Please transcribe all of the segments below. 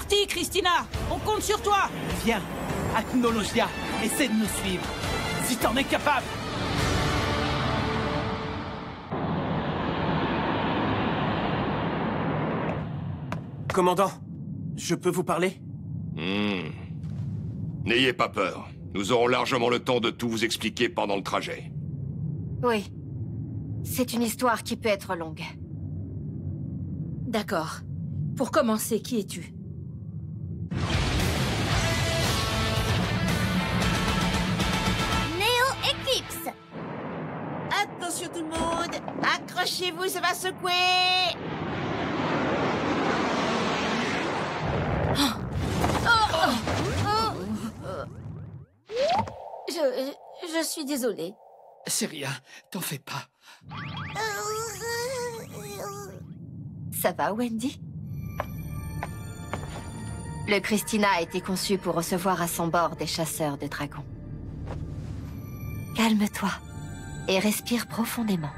parti, Christina. On compte sur toi. Viens, Acnologia, essaie de nous suivre. Si t'en es capable. Commandant, je peux vous parler? N'ayez pas peur. Nous aurons largement le temps de tout vous expliquer pendant le trajet. Oui. C'est une histoire qui peut être longue. D'accord. Pour commencer, qui es-tu? Néo Eclipse. Attention tout le monde, accrochez-vous, ça va secouer. Je suis désolée. C'est rien, t'en fais pas. Ça va, Wendy? Le Christina a été conçu pour recevoir à son bord des chasseurs de dragons. Calme-toi et respire profondément.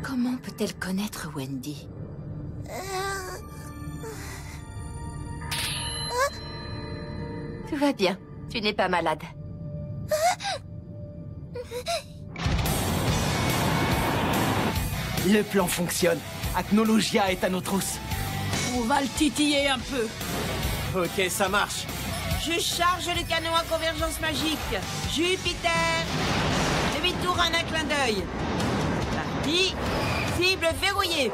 Comment peut-elle connaître Wendy? Tout va bien, tu n'es pas malade. Le plan fonctionne. Acnologia est à nos trousses. On va le titiller un peu. Ok, ça marche. Je charge le canon à convergence magique. Jupiter. Demi-tour en un clin d'œil. Parti. Cible verrouillée.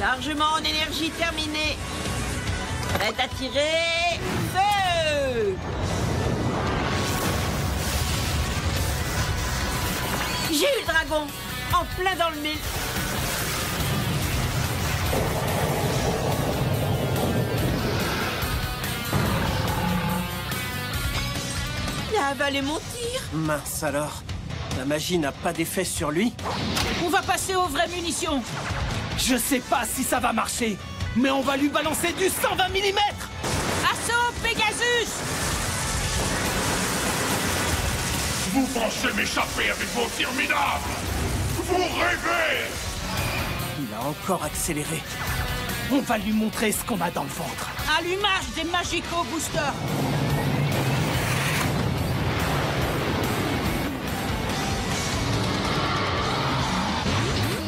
Chargement en énergie terminé. Prête à tirer. Feu! J'ai eu le dragon. En plein dans le mille. Il a avalé mon tir. Mince alors. La magie n'a pas d'effet sur lui? On va passer aux vraies munitions. Je sais pas si ça va marcher, mais on va lui balancer du 120 mm. Assaut, Pegasus! Vous pensez m'échapper avec vos tirs minables? Vous rêvez! Il a encore accéléré. On va lui montrer ce qu'on a dans le ventre. Allumage des Magico Boosters.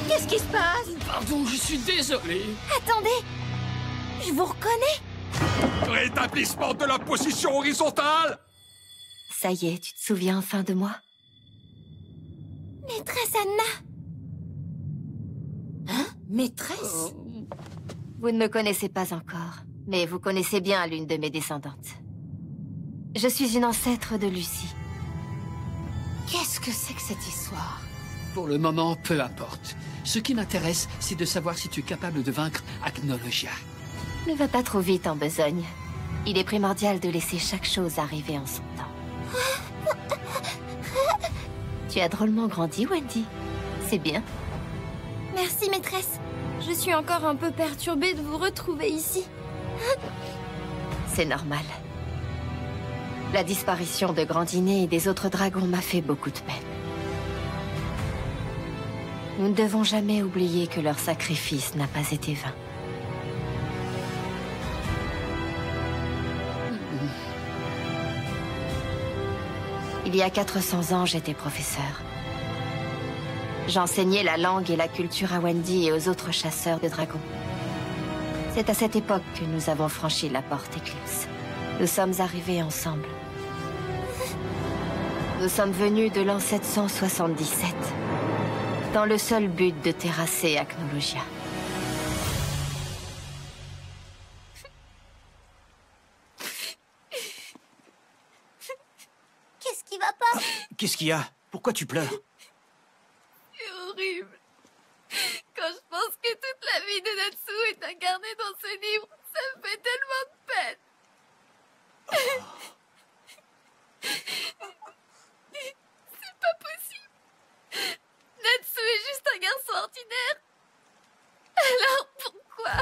Qu'est-ce qui se passe? Pardon, je suis désolé. Attendez, je vous reconnais. Rétablissement de la position horizontale! Ça y est, tu te souviens enfin de moi? Maîtresse Anna. Maîtresse? Vous ne me connaissez pas encore, mais vous connaissez bien l'une de mes descendantes. Je suis une ancêtre de Lucie. Qu'est-ce que c'est que cette histoire? Pour le moment, peu importe. Ce qui m'intéresse, c'est de savoir si tu es capable de vaincre Acnologia. Ne va pas trop vite en besogne. Il est primordial de laisser chaque chose arriver en son temps. Tu as drôlement grandi, Wendy. C'est bien. Merci, maîtresse. Je suis encore un peu perturbée de vous retrouver ici. C'est normal. La disparition de Grandinet et des autres dragons m'a fait beaucoup de peine. Nous ne devons jamais oublier que leur sacrifice n'a pas été vain. Il y a 400 ans, j'étais professeur. J'enseignais la langue et la culture à Wendy et aux autres chasseurs de dragons. C'est à cette époque que nous avons franchi la porte Éclipse. Nous sommes arrivés ensemble. Nous sommes venus de l'an 777, dans le seul but de terrasser Acnologia. Qu'est-ce qui va pas? Qu'est-ce qu'il y a? Pourquoi tu pleures? C'est horrible. Quand je pense que toute la vie de Natsu est incarnée dans ce livre, ça me fait tellement de peine. C'est pas possible. Natsu est juste un garçon ordinaire. Alors pourquoi?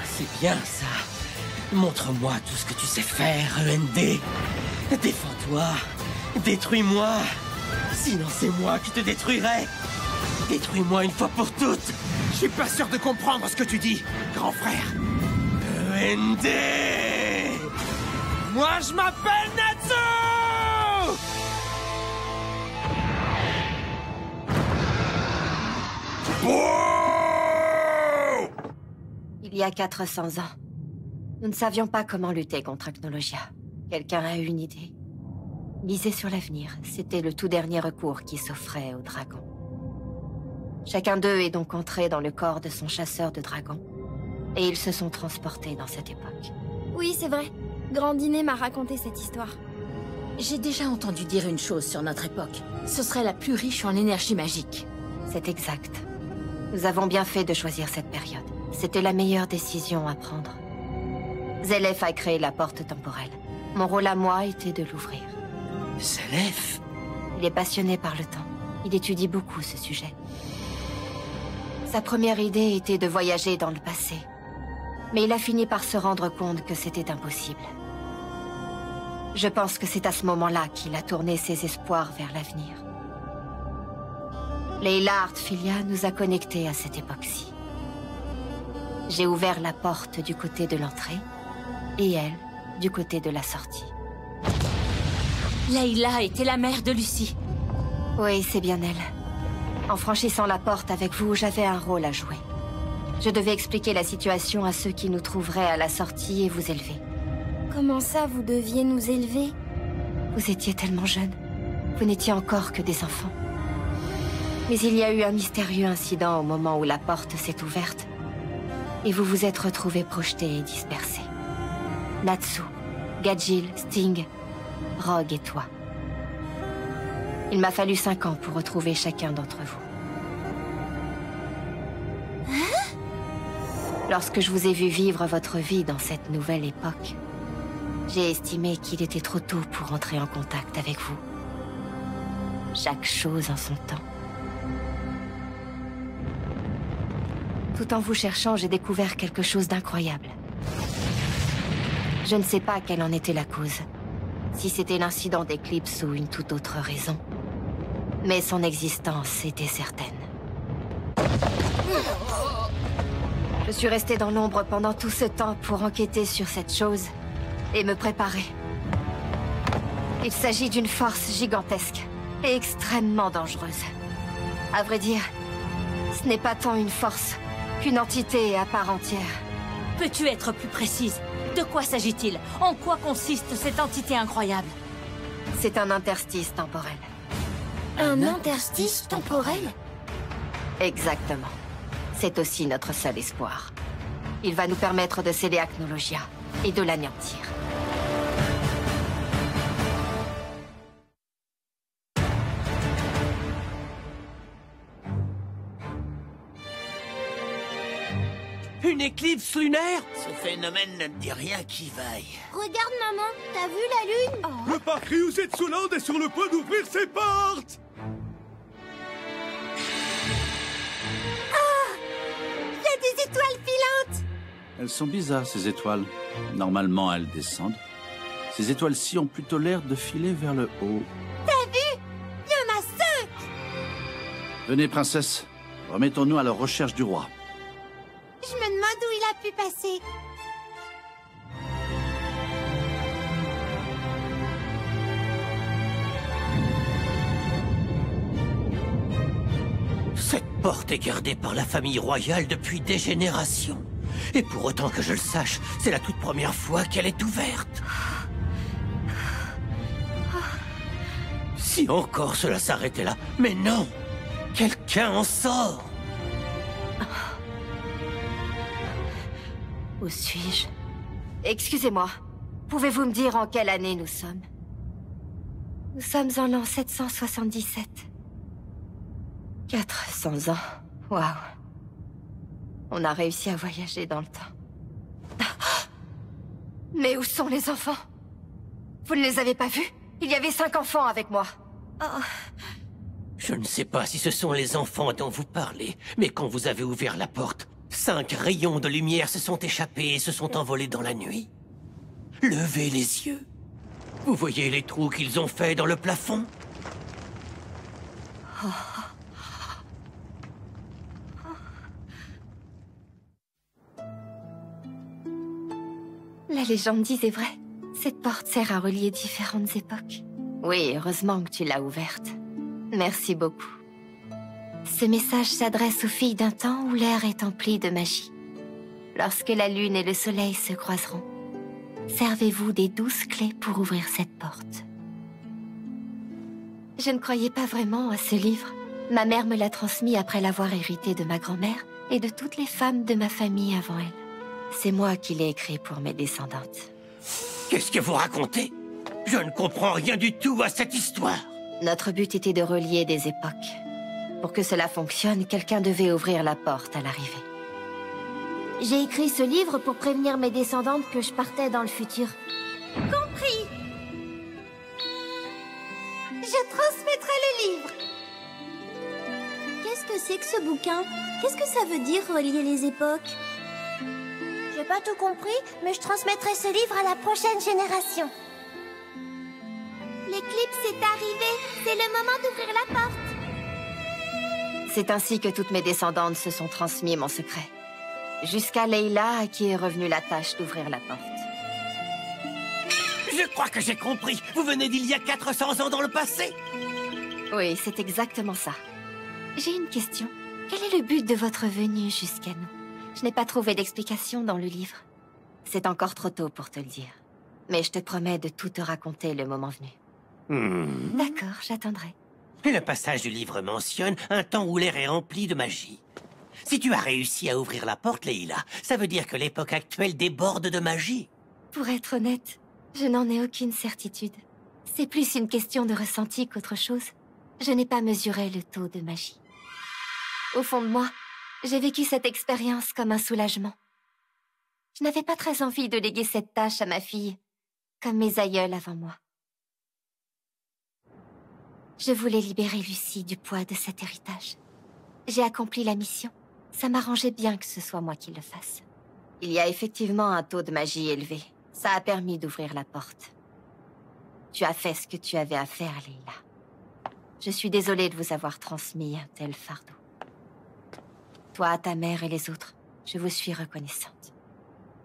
C'est bien ça. Montre-moi tout ce que tu sais faire, END. Défends-toi. Détruis-moi. Sinon, c'est moi qui te détruirai. Détruis-moi une fois pour toutes. Je suis pas sûr de comprendre ce que tu dis, grand frère. END. Moi, je m'appelle Natsu! Il y a 400 ans, nous ne savions pas comment lutter contre Acnologia. Quelqu'un a eu une idée. Miser sur l'avenir, c'était le tout dernier recours qui s'offrait aux dragons. Chacun d'eux est donc entré dans le corps de son chasseur de dragons, et ils se sont transportés dans cette époque. Oui, c'est vrai. Grandinet m'a raconté cette histoire. J'ai déjà entendu dire une chose sur notre époque. Ce serait la plus riche en énergie magique. C'est exact. Nous avons bien fait de choisir cette période. C'était la meilleure décision à prendre. Zélef a créé la porte temporelle. Mon rôle à moi était de l'ouvrir. Zélef? Il est passionné par le temps. Il étudie beaucoup ce sujet. Sa première idée était de voyager dans le passé. Mais il a fini par se rendre compte que c'était impossible. Je pense que c'est à ce moment-là qu'il a tourné ses espoirs vers l'avenir. Leila Artfilia nous a connectés à cette époque-ci. J'ai ouvert la porte du côté de l'entrée, et elle, du côté de la sortie. Leila était la mère de Lucie. Oui, c'est bien elle. En franchissant la porte avec vous, j'avais un rôle à jouer. Je devais expliquer la situation à ceux qui nous trouveraient à la sortie et vous élever. Comment ça, vous deviez nous élever? Vous étiez tellement jeune. Vous n'étiez encore que des enfants. Mais il y a eu un mystérieux incident au moment où la porte s'est ouverte. Et vous vous êtes retrouvés projetés et dispersés. Natsu, Gajil, Sting, Rogue et toi. Il m'a fallu 5 ans pour retrouver chacun d'entre vous. Lorsque je vous ai vu vivre votre vie dans cette nouvelle époque, j'ai estimé qu'il était trop tôt pour entrer en contact avec vous. Chaque chose en son temps. Tout en vous cherchant, j'ai découvert quelque chose d'incroyable. Je ne sais pas quelle en était la cause. Si c'était l'incident d'éclipse ou une toute autre raison. Mais son existence était certaine. Je suis restée dans l'ombre pendant tout ce temps pour enquêter sur cette chose et me préparer. Il s'agit d'une force gigantesque et extrêmement dangereuse. À vrai dire, ce n'est pas tant une force qu'une entité à part entière. Peux-tu être plus précise? De quoi s'agit-il? En quoi consiste cette entité incroyable? C'est un interstice temporel. Un interstice temporel? Exactement. C'est aussi notre seul espoir. Il va nous permettre de sceller Acnologia et de l'anéantir. Une éclipse lunaire? Ce phénomène ne me dit rien qui vaille. Regarde, maman, t'as vu la lune? Le parc Ryuzetsuland est sur le point d'ouvrir ses portes! Il y a des étoiles filantes! Elles sont bizarres, ces étoiles. Normalement, elles descendent. Ces étoiles-ci ont plutôt l'air de filer vers le haut. T'as vu? Il y en a 5! Venez, princesse. Remettons-nous à la recherche du roi. Je me demande où il a pu passer. Cette porte est gardée par la famille royale depuis des générations. Et pour autant que je le sache, c'est la toute première fois qu'elle est ouverte. Si encore cela s'arrêtait là. Mais non! Quelqu'un en sort! Où suis-je? Excusez-moi. Pouvez-vous me dire en quelle année nous sommes? Nous sommes en l'an 777. 400 ans. Waouh. On a réussi à voyager dans le temps. Mais où sont les enfants? Vous ne les avez pas vus? Il y avait 5 enfants avec moi. Oh. Je ne sais pas si ce sont les enfants dont vous parlez, mais quand vous avez ouvert la porte, 5 rayons de lumière se sont échappés et se sont envolés dans la nuit. Levez les yeux. Vous voyez les trous qu'ils ont faits dans le plafond? La légende disait vrai. Cette porte sert à relier différentes époques. Oui, heureusement que tu l'as ouverte. Merci beaucoup. Ce message s'adresse aux filles d'un temps où l'air est empli de magie. Lorsque la lune et le soleil se croiseront, servez-vous des 12 clés pour ouvrir cette porte. Je ne croyais pas vraiment à ce livre. Ma mère me l'a transmis après l'avoir hérité de ma grand-mère et de toutes les femmes de ma famille avant elle. C'est moi qui l'ai écrit pour mes descendantes. Qu'est-ce que vous racontez? Je ne comprends rien du tout à cette histoire. Notre but était de relier des époques. Pour que cela fonctionne, quelqu'un devait ouvrir la porte à l'arrivée. J'ai écrit ce livre pour prévenir mes descendantes que je partais dans le futur. Compris. Je transmettrai le livre. Qu'est-ce que c'est que ce bouquin? Qu'est-ce que ça veut dire, relier les époques? J'ai pas tout compris, mais je transmettrai ce livre à la prochaine génération. L'éclipse est arrivée. C'est le moment d'ouvrir la porte. C'est ainsi que toutes mes descendantes se sont transmis mon secret. Jusqu'à Leila, à qui est revenue la tâche d'ouvrir la porte. Je crois que j'ai compris. Vous venez d'il y a 400 ans dans le passé. Oui, c'est exactement ça. J'ai une question. Quel est le but de votre venue jusqu'à nous? Je n'ai pas trouvé d'explication dans le livre. C'est encore trop tôt pour te le dire. Mais je te promets de tout te raconter le moment venu. D'accord, j'attendrai. Le passage du livre mentionne un temps où l'air est rempli de magie. Si tu as réussi à ouvrir la porte, Leila, ça veut dire que l'époque actuelle déborde de magie. Pour être honnête, je n'en ai aucune certitude. C'est plus une question de ressenti qu'autre chose. Je n'ai pas mesuré le taux de magie. Au fond de moi, j'ai vécu cette expérience comme un soulagement. Je n'avais pas très envie de léguer cette tâche à ma fille, comme mes aïeuls avant moi. Je voulais libérer Lucie du poids de cet héritage. J'ai accompli la mission. Ça m'arrangeait bien que ce soit moi qui le fasse. Il y a effectivement un taux de magie élevé. Ça a permis d'ouvrir la porte. Tu as fait ce que tu avais à faire, Leila. Je suis désolée de vous avoir transmis un tel fardeau. Toi, ta mère et les autres, je vous suis reconnaissante.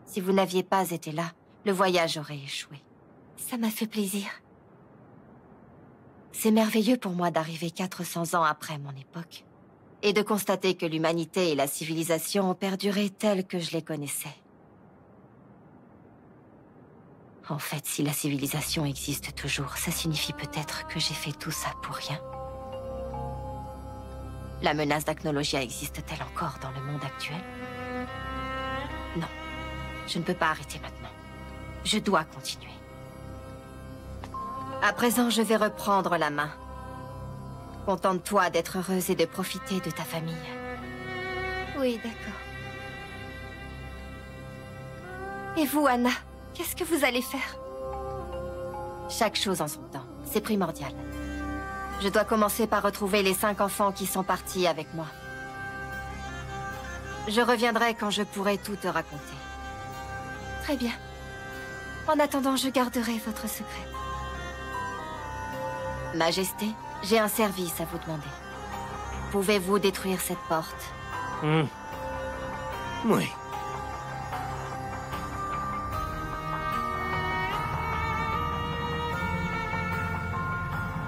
Si vous n'aviez pas été là, le voyage aurait échoué. Ça m'a fait plaisir. C'est merveilleux pour moi d'arriver 400 ans après mon époque et de constater que l'humanité et la civilisation ont perduré telles que je les connaissais. En fait, si la civilisation existe toujours, ça signifie peut-être que j'ai fait tout ça pour rien. La menace d'Acnologia existe-t-elle encore dans le monde actuel? Non, je ne peux pas arrêter maintenant. Je dois continuer. À présent, je vais reprendre la main. Contente-toi d'être heureuse et de profiter de ta famille. Oui, d'accord. Et vous, Anna, qu'est-ce que vous allez faire? Chaque chose en son temps, c'est primordial. Je dois commencer par retrouver les 5 enfants qui sont partis avec moi. Je reviendrai quand je pourrai tout te raconter. Très bien. En attendant, je garderai votre secret. Majesté, j'ai un service à vous demander. Pouvez-vous détruire cette porte? Oui.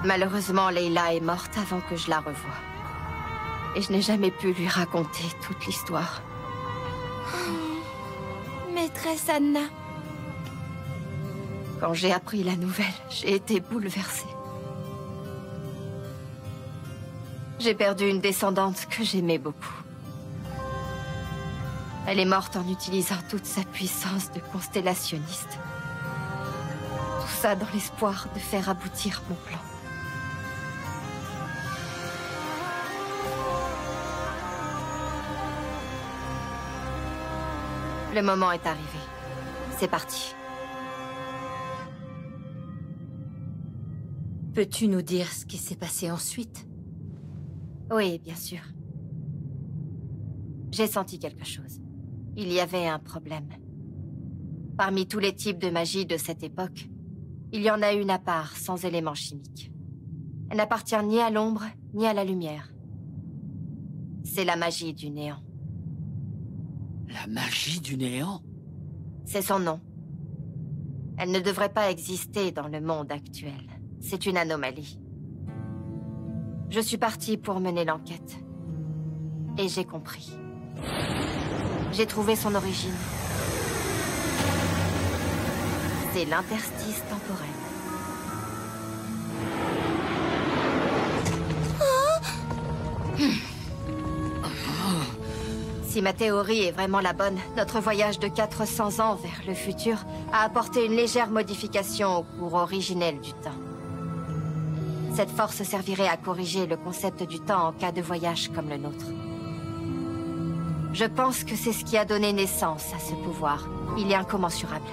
Malheureusement, Leila est morte avant que je la revoie. Et je n'ai jamais pu lui raconter toute l'histoire. Maîtresse Anna. Quand j'ai appris la nouvelle, j'ai été bouleversée. J'ai perdu une descendante que j'aimais beaucoup. Elle est morte en utilisant toute sa puissance de constellationniste. Tout ça dans l'espoir de faire aboutir mon plan. Le moment est arrivé. C'est parti. Peux-tu nous dire ce qui s'est passé ensuite? Oui, bien sûr. J'ai senti quelque chose. Il y avait un problème. Parmi tous les types de magie de cette époque, il y en a une à part, sans éléments chimiques. Elle n'appartient ni à l'ombre, ni à la lumière. C'est la magie du néant. La magie du néant? C'est son nom. Elle ne devrait pas exister dans le monde actuel. C'est une anomalie. Je suis partie pour mener l'enquête. Et j'ai compris. J'ai trouvé son origine. C'est l'interstice temporel. Si ma théorie est vraiment la bonne, notre voyage de 400 ans vers le futur a apporté une légère modification au cours originel du temps. Cette force servirait à corriger le concept du temps en cas de voyage comme le nôtre. Je pense que c'est ce qui a donné naissance à ce pouvoir. Il est incommensurable.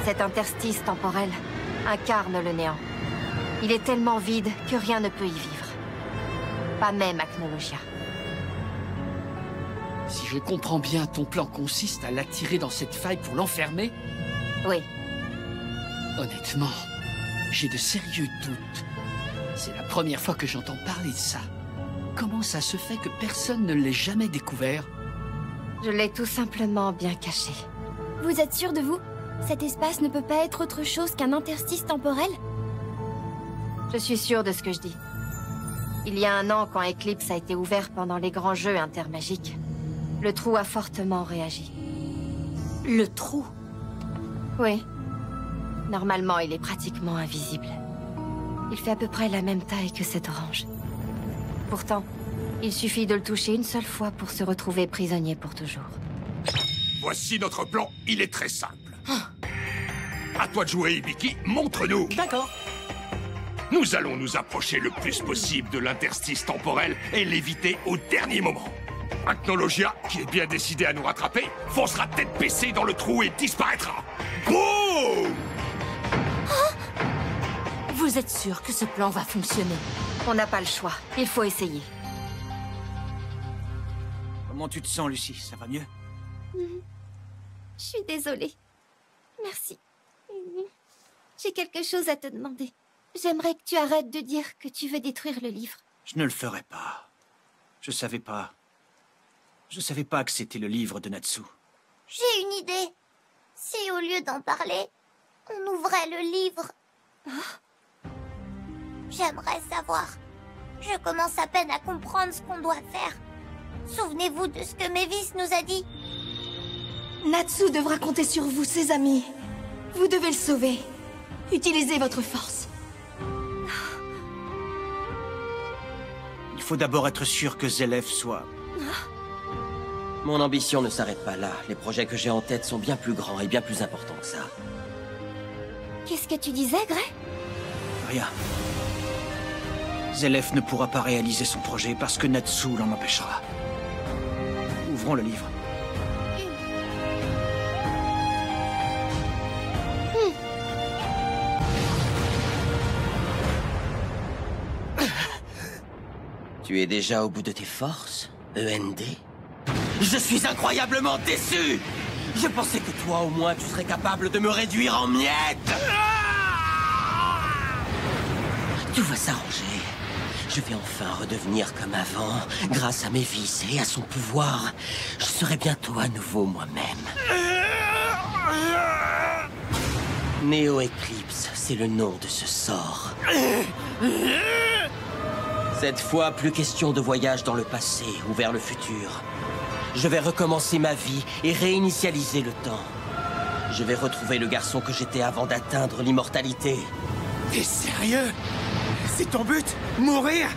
Cet interstice temporel incarne le néant. Il est tellement vide que rien ne peut y vivre. Pas même Acnologia. Si je comprends bien, ton plan consiste à l'attirer dans cette faille pour l'enfermer? Oui. Honnêtement, j'ai de sérieux doutes. C'est la première fois que j'entends parler de ça. Comment ça se fait que personne ne l'ait jamais découvert? Je l'ai tout simplement bien caché. Vous êtes sûr de vous? Cet espace ne peut pas être autre chose qu'un interstice temporel? Je suis sûre de ce que je dis. Il y a 1 an, quand Eclipse a été ouvert pendant les grands jeux intermagiques, le trou a fortement réagi. Le trou? Oui. Normalement, il est pratiquement invisible. Il fait à peu près la même taille que cette orange. Pourtant, il suffit de le toucher une seule fois pour se retrouver prisonnier pour toujours. Voici notre plan, il est très simple. À toi de jouer, Hibiki, montre-nous. D'accord. Nous allons nous approcher le plus possible de l'interstice temporel et l'éviter au dernier moment. Acnologia, qui est bien décidé à nous rattraper, foncera tête baissée dans le trou et disparaîtra. Boum! Vous êtes sûr que ce plan va fonctionner? On n'a pas le choix. Il faut essayer. Comment tu te sens, Lucie? Ça va mieux? Je suis désolée. Merci. J'ai quelque chose à te demander. J'aimerais que tu arrêtes de dire que tu veux détruire le livre. Je ne le ferai pas. Je savais pas. Je savais pas que c'était le livre de Natsu. J'ai une idée. Si au lieu d'en parler, on ouvrait le livre. J'aimerais savoir. Je commence à peine à comprendre ce qu'on doit faire. Souvenez-vous de ce que Mavis nous a dit. Natsu devra compter sur vous, ses amis. Vous devez le sauver. Utilisez votre force. Il faut d'abord être sûr que Zelef soit... Mon ambition ne s'arrête pas là. Les projets que j'ai en tête sont bien plus grands et bien plus importants que ça. Qu'est-ce que tu disais, Gray? Rien. Zelef ne pourra pas réaliser son projet parce que Natsu l'en empêchera. Ouvrons le livre. Tu es déjà au bout de tes forces, END? Je suis incroyablement déçu! Je pensais que toi, au moins, tu serais capable de me réduire en miettes! Tout va s'arranger. Je vais enfin redevenir comme avant, grâce à Mavis et à son pouvoir. Je serai bientôt à nouveau moi-même. Neo Eclipse, c'est le nom de ce sort. Cette fois, plus question de voyage dans le passé ou vers le futur. Je vais recommencer ma vie et réinitialiser le temps. Je vais retrouver le garçon que j'étais avant d'atteindre l'immortalité. T'es sérieux? C'est ton but? Mourir?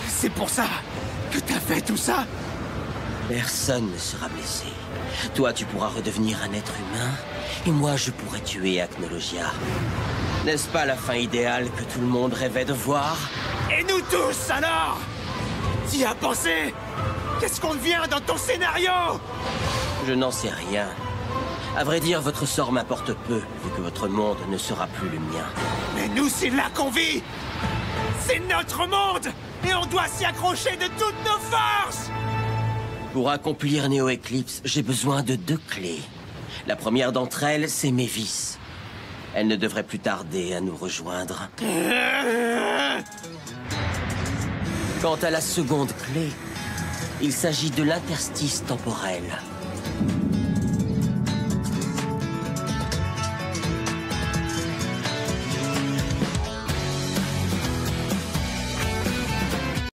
C'est pour ça que t'as fait tout ça? Personne ne sera blessé. Toi, tu pourras redevenir un être humain, et moi, je pourrai tuer Acnologia. N'est-ce pas la fin idéale que tout le monde rêvait de voir? Et nous tous, alors? T'y as pensé? Qu'est-ce qu'on devient dans ton scénario? Je n'en sais rien. À vrai dire, votre sort m'importe peu, vu que votre monde ne sera plus le mien. Mais nous, c'est là qu'on vit! C'est notre monde! Et on doit s'y accrocher de toutes nos forces! Pour accomplir Neo Eclipse, j'ai besoin de 2 clés. La première d'entre elles, c'est Mévis. Elle ne devrait plus tarder à nous rejoindre. Quant à la seconde clé, il s'agit de l'interstice temporel.